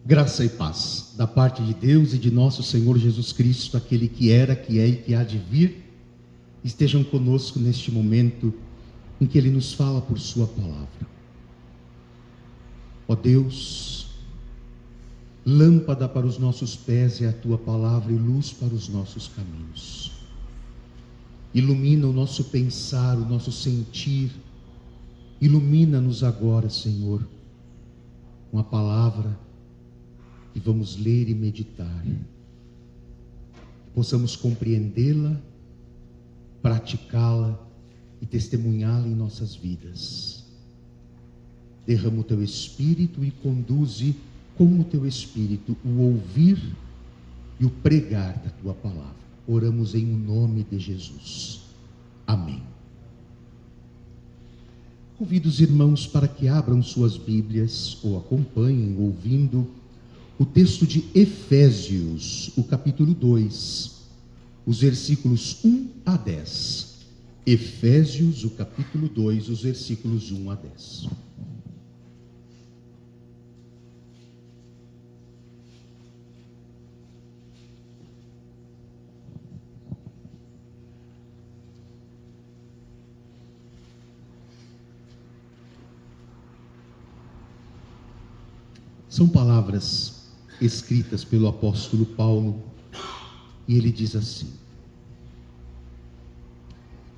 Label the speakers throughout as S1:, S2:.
S1: Graça e paz da parte de Deus e de nosso Senhor Jesus Cristo, aquele que era, que é e que há de vir, estejam conosco neste momento em que Ele nos fala por Sua palavra. Ó Deus, lâmpada para os nossos pés é a Tua palavra e luz para os nossos caminhos. Ilumina o nosso pensar, o nosso sentir. Ilumina-nos agora, Senhor, com a palavra que vamos ler e meditar. Que possamos compreendê-la, praticá-la e testemunhá-la em nossas vidas. Derrama o Teu Espírito e conduze com o Teu Espírito o ouvir e o pregar da Tua palavra. Oramos em nome de Jesus. Amém. Convido os irmãos para que abram suas Bíblias ou acompanhem, ouvindo, o texto de Efésios, o capítulo 2, os versículos 1 a 10. Efésios, o capítulo 2, os versículos 1 a 10. São palavras escritas pelo apóstolo Paulo, e ele diz assim: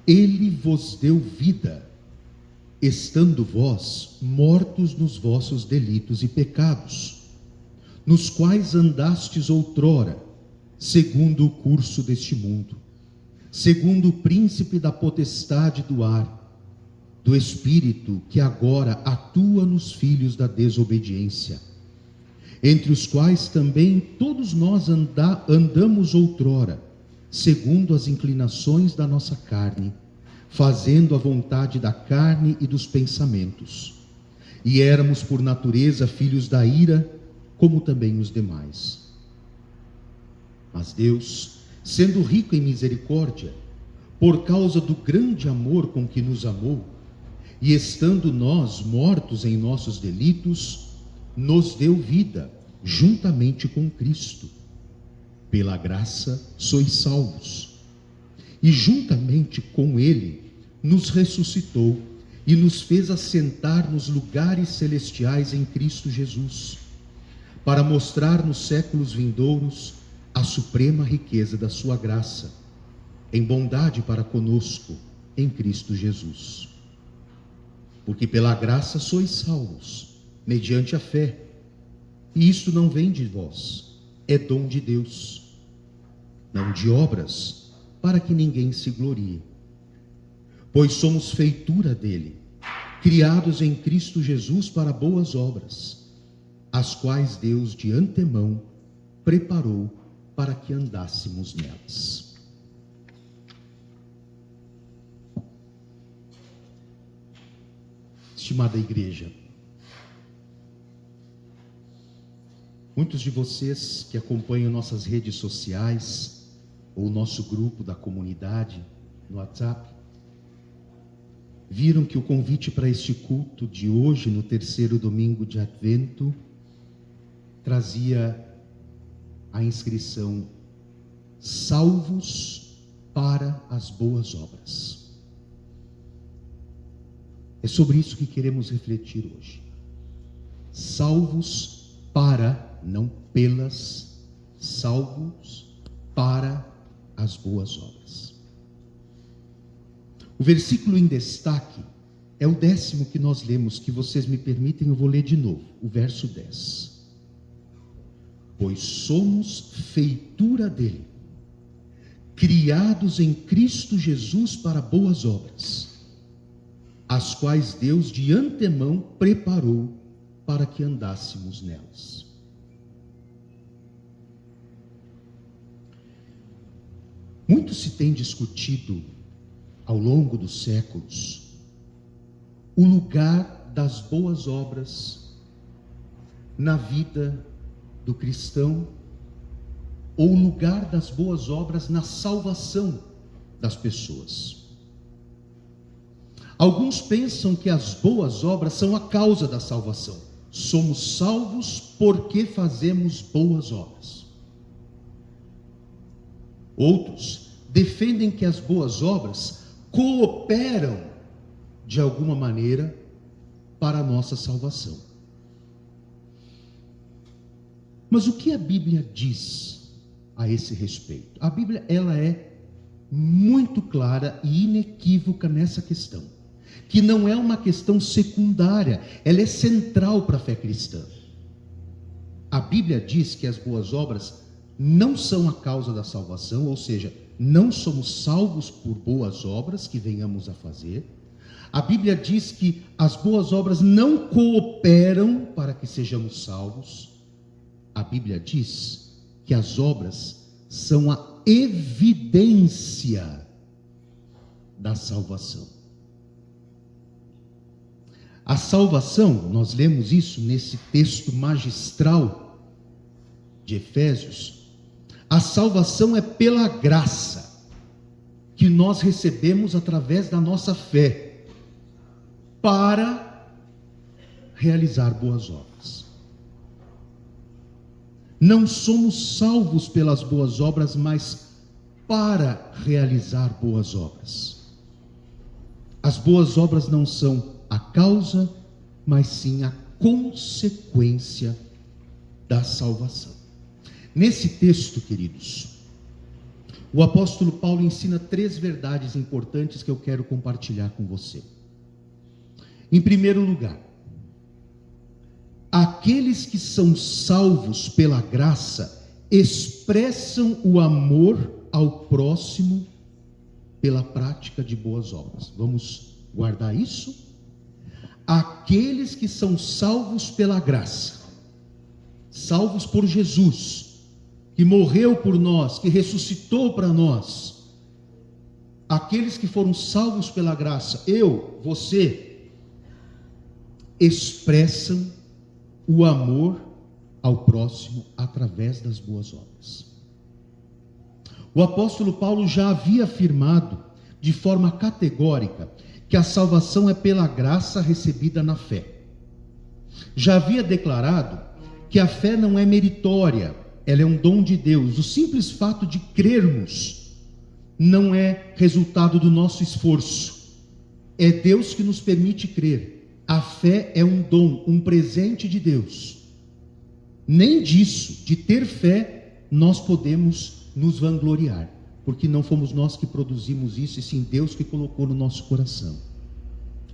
S1: Ele vos deu vida, estando vós mortos nos vossos delitos e pecados, nos quais andastes outrora, segundo o curso deste mundo, segundo o príncipe da potestade do ar, do espírito que agora atua nos filhos da desobediência, entre os quais também todos nós andamos outrora, segundo as inclinações da nossa carne, fazendo a vontade da carne e dos pensamentos. E éramos por natureza filhos da ira, como também os demais. Mas Deus, sendo rico em misericórdia, por causa do grande amor com que nos amou, e estando nós mortos em nossos delitos, nos deu vida juntamente com Cristo. Pela graça sois salvos. E juntamente com Ele nos ressuscitou e nos fez assentar nos lugares celestiais em Cristo Jesus, para mostrar nos séculos vindouros a suprema riqueza da sua graça, em bondade para conosco em Cristo Jesus. Porque pela graça sois salvos, mediante a fé. E isto não vem de vós, é dom de Deus, não de obras, para que ninguém se glorie. Pois somos feitura dele, criados em Cristo Jesus para boas obras, as quais Deus de antemão preparou para que andássemos nelas. Estimada igreja, muitos de vocês que acompanham nossas redes sociais, ou nosso grupo da comunidade no WhatsApp, viram que o convite para este culto de hoje, no terceiro domingo de Advento, trazia a inscrição salvos para as boas obras. É sobre isso que queremos refletir hoje. Salvos para, não pelas, salvos para as boas obras. O versículo em destaque é o 10º que nós lemos, que vocês me permitem, eu vou ler de novo, o verso 10. Pois somos feitura dele, criados em Cristo Jesus para boas obras, as quais Deus de antemão preparou para que andássemos nelas. Muito se tem discutido ao longo dos séculos o lugar das boas obras na vida do cristão, ou o lugar das boas obras na salvação das pessoas. Alguns pensam que as boas obras são a causa da salvação. somos salvos porque fazemos boas obras. Outros defendem que as boas obras cooperam de alguma maneira para a nossa salvação. Mas o que a Bíblia diz a esse respeito? A Bíblia, ela é muito clara e inequívoca nessa questão, que não é uma questão secundária, ela é central para a fé cristã. A Bíblia diz que as boas obras não são a causa da salvação, ou seja, não somos salvos por boas obras que venhamos a fazer. A Bíblia diz que as boas obras não cooperam para que sejamos salvos. A Bíblia diz que as obras são a evidência da salvação. A salvação, nós lemos isso nesse texto magistral de Efésios, a salvação é pela graça que nós recebemos através da nossa fé para realizar boas obras. Não somos salvos pelas boas obras, mas para realizar boas obras. As boas obras não são a causa, mas sim a consequência da salvação. Nesse texto, queridos, o apóstolo Paulo ensina 3 verdades importantes que eu quero compartilhar com você. Em primeiro lugar, aqueles que são salvos pela graça expressam o amor ao próximo pela prática de boas obras. Vamos guardar isso? Aqueles que são salvos pela graça, salvos por Jesus, que morreu por nós, que ressuscitou para nós, aqueles que foram salvos pela graça, eu, você, expressam o amor ao próximo através das boas obras. O apóstolo Paulo já havia afirmado de forma categórica que a salvação é pela graça recebida na fé. Já havia declarado que a fé não é meritória, ela é um dom de Deus. O simples fato de crermos não é resultado do nosso esforço, é Deus que nos permite crer. A fé é um dom, um presente de Deus. Nem disso, de ter fé, nós podemos nos vangloriar, porque não fomos nós que produzimos isso, e sim Deus que colocou no nosso coração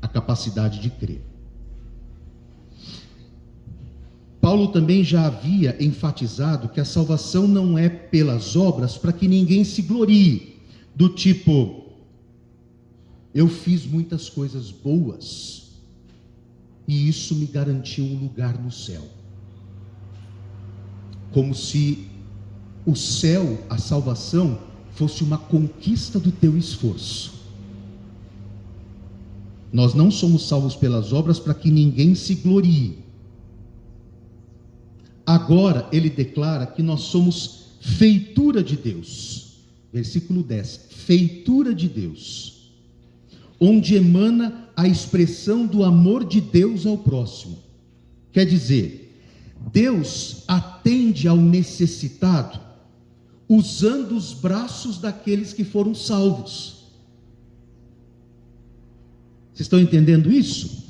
S1: a capacidade de crer. Paulo também já havia enfatizado que a salvação não é pelas obras para que ninguém se glorie, do tipo, eu fiz muitas coisas boas e isso me garantiu um lugar no céu. Como se o céu, a salvação, fosse uma conquista do teu esforço. Nós não somos salvos pelas obras para que ninguém se glorie. Agora ele declara que nós somos feitura de Deus. Versículo 10, feitura de Deus, onde emana a expressão do amor de Deus ao próximo. Quer dizer, Deus atende ao necessitado usando os braços daqueles que foram salvos. Vocês estão entendendo isso?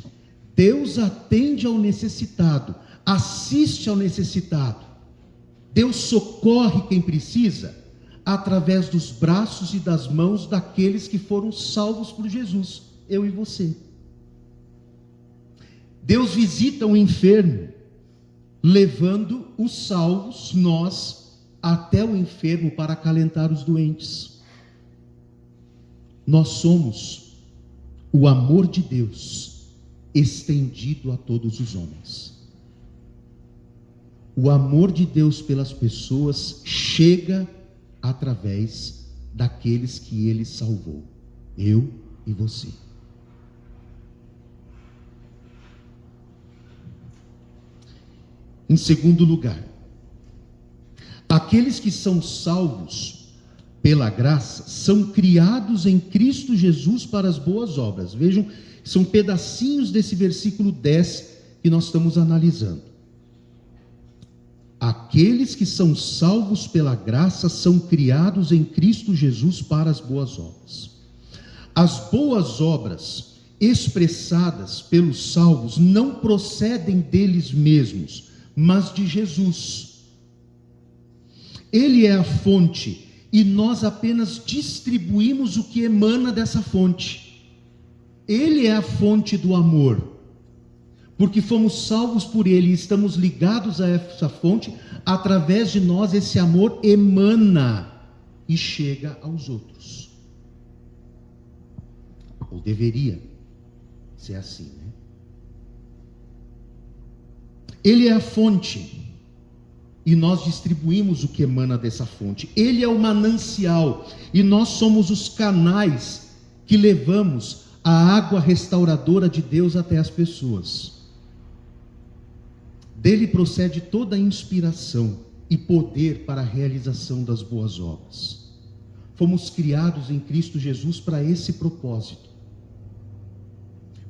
S1: Deus atende ao necessitado, assiste ao necessitado. Deus socorre quem precisa através dos braços e das mãos daqueles que foram salvos por Jesus, eu e você. Deus visita o enfermo, levando os salvos, nós, até o enfermo para acalentar os doentes. Nós somos o amor de Deus estendido a todos os homens. O amor de Deus pelas pessoas chega através daqueles que Ele salvou, eu e você. Em segundo lugar, aqueles que são salvos pela graça são criados em Cristo Jesus para as boas obras. Vejam, são pedacinhos desse versículo 10 que nós estamos analisando. Aqueles que são salvos pela graça são criados em Cristo Jesus para as boas obras. As boas obras expressadas pelos salvos não procedem deles mesmos, mas de Jesus. Ele é a fonte e nós apenas distribuímos o que emana dessa fonte. Ele é a fonte do amor. Porque fomos salvos por Ele e estamos ligados a essa fonte, através de nós esse amor emana e chega aos outros. Ou deveria ser assim, né? Ele é a fonte e nós distribuímos o que emana dessa fonte. Ele é o manancial e nós somos os canais que levamos a água restauradora de Deus até as pessoas. Dele procede toda a inspiração e poder para a realização das boas obras. Fomos criados em Cristo Jesus para esse propósito.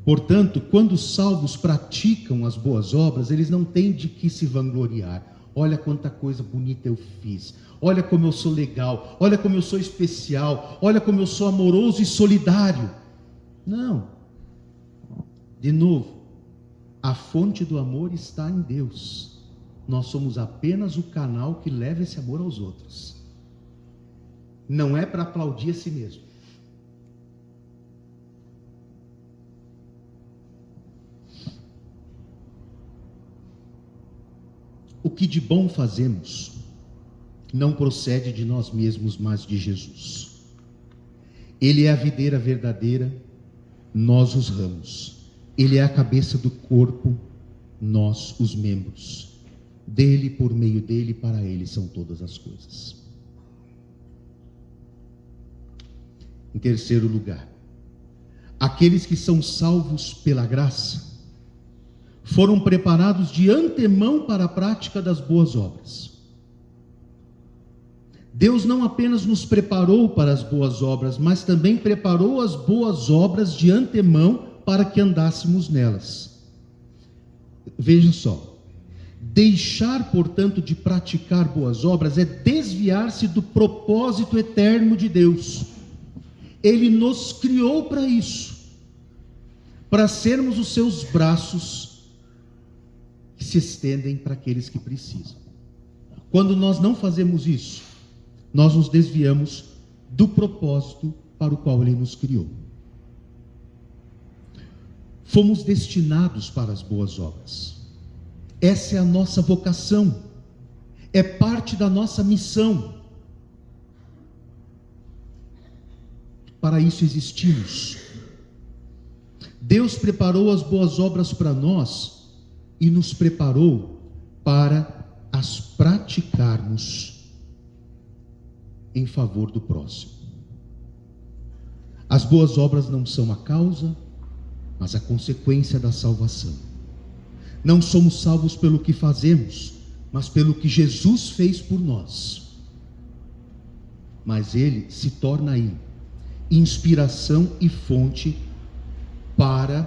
S1: Portanto, quando os salvos praticam as boas obras, eles não têm de que se vangloriar. Olha quanta coisa bonita eu fiz. Olha como eu sou legal. Olha como eu sou especial. Olha como eu sou amoroso e solidário. Não. De novo, a fonte do amor está em Deus. Nós somos apenas o canal que leva esse amor aos outros. Não é para aplaudir a si mesmo. O que de bom fazemos não procede de nós mesmos, mas de Jesus. Ele é a videira verdadeira, nós os ramos. Ele é a cabeça do corpo, nós os membros. Dele, por meio dele, para ele são todas as coisas. Em terceiro lugar, aqueles que são salvos pela graça foram preparados de antemão para a prática das boas obras. Deus não apenas nos preparou para as boas obras, mas também preparou as boas obras de antemão para que andássemos nelas. Vejam só, deixar, portanto, de praticar boas obras é desviar-se do propósito eterno de Deus. Ele nos criou para isso, para sermos os seus braços que se estendem para aqueles que precisam. Quando nós não fazemos isso, nós nos desviamos do propósito para o qual Ele nos criou. Fomos destinados para as boas obras. Essa é a nossa vocação. É parte da nossa missão. Para isso existimos. Deus preparou as boas obras para nós e nos preparou para as praticarmos em favor do próximo. As boas obras não são a causa, mas a consequência da salvação. Não somos salvos pelo que fazemos, mas pelo que Jesus fez por nós. Mas Ele se torna aí inspiração e fonte para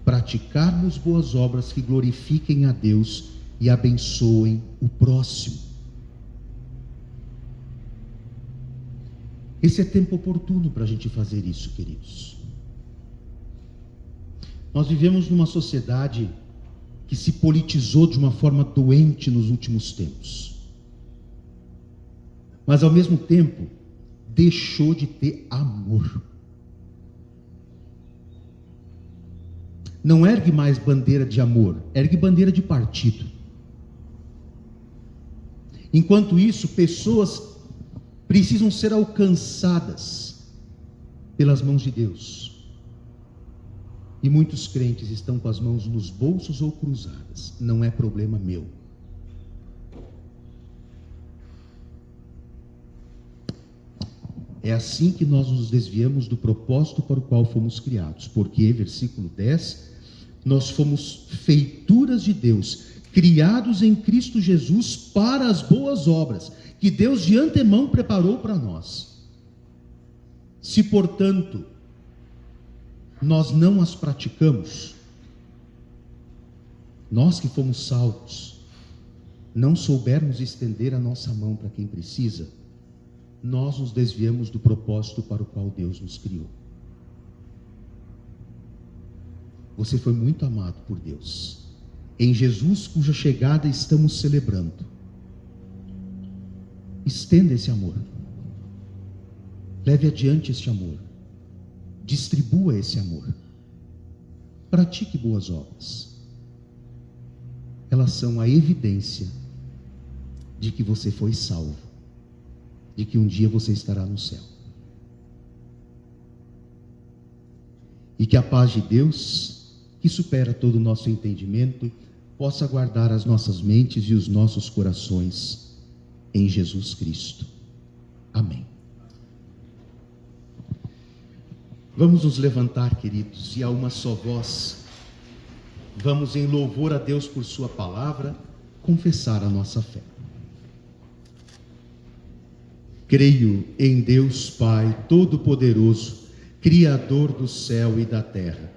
S1: praticarmos boas obras que glorifiquem a Deus e abençoem o próximo. Esse é tempo oportuno para a gente fazer isso, queridos. Nós vivemos numa sociedade que se politizou de uma forma doente nos últimos tempos. Mas ao mesmo tempo, deixou de ter amor. Não ergue mais bandeira de amor, ergue bandeira de partido. Enquanto isso, pessoas precisam ser alcançadas pelas mãos de Deus. E muitos crentes estão com as mãos nos bolsos ou cruzadas. Não é problema meu. É assim que nós nos desviamos do propósito para o qual fomos criados. Porque, versículo 10, nós fomos feituras de Deus, criados em Cristo Jesus para as boas obras, que Deus de antemão preparou para nós. Se, portanto, nós não as praticamos, nós que fomos salvos, não soubermos estender a nossa mão para quem precisa, nós nos desviamos do propósito para o qual Deus nos criou. Você foi muito amado por Deus. Em Jesus, cuja chegada estamos celebrando. Estenda esse amor. Leve adiante este amor. Distribua esse amor. Pratique boas obras. Elas são a evidência de que você foi salvo, de que um dia você estará no céu. E que a paz de Deus, que supera todo o nosso entendimento, possa guardar as nossas mentes e os nossos corações em Jesus Cristo. Amém. Vamos nos levantar, queridos, e a uma só voz, vamos em louvor a Deus por sua palavra, confessar a nossa fé. Creio em Deus Pai Todo-Poderoso, Criador do céu e da terra,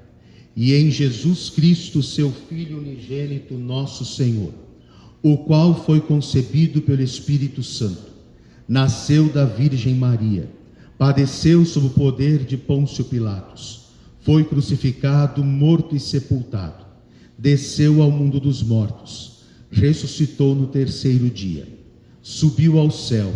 S1: e em Jesus Cristo, seu Filho unigênito, nosso Senhor, o qual foi concebido pelo Espírito Santo, nasceu da Virgem Maria, padeceu sob o poder de Pôncio Pilatos, foi crucificado, morto e sepultado, desceu ao mundo dos mortos, ressuscitou no terceiro dia, subiu ao céu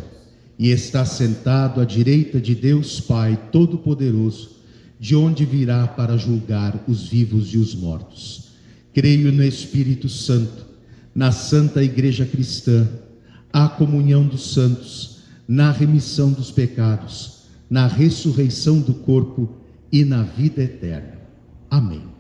S1: e está sentado à direita de Deus Pai Todo-Poderoso, de onde virá para julgar os vivos e os mortos. Creio no Espírito Santo, na Santa Igreja Cristã, a comunhão dos santos, na remissão dos pecados, na ressurreição do corpo e na vida eterna. Amém.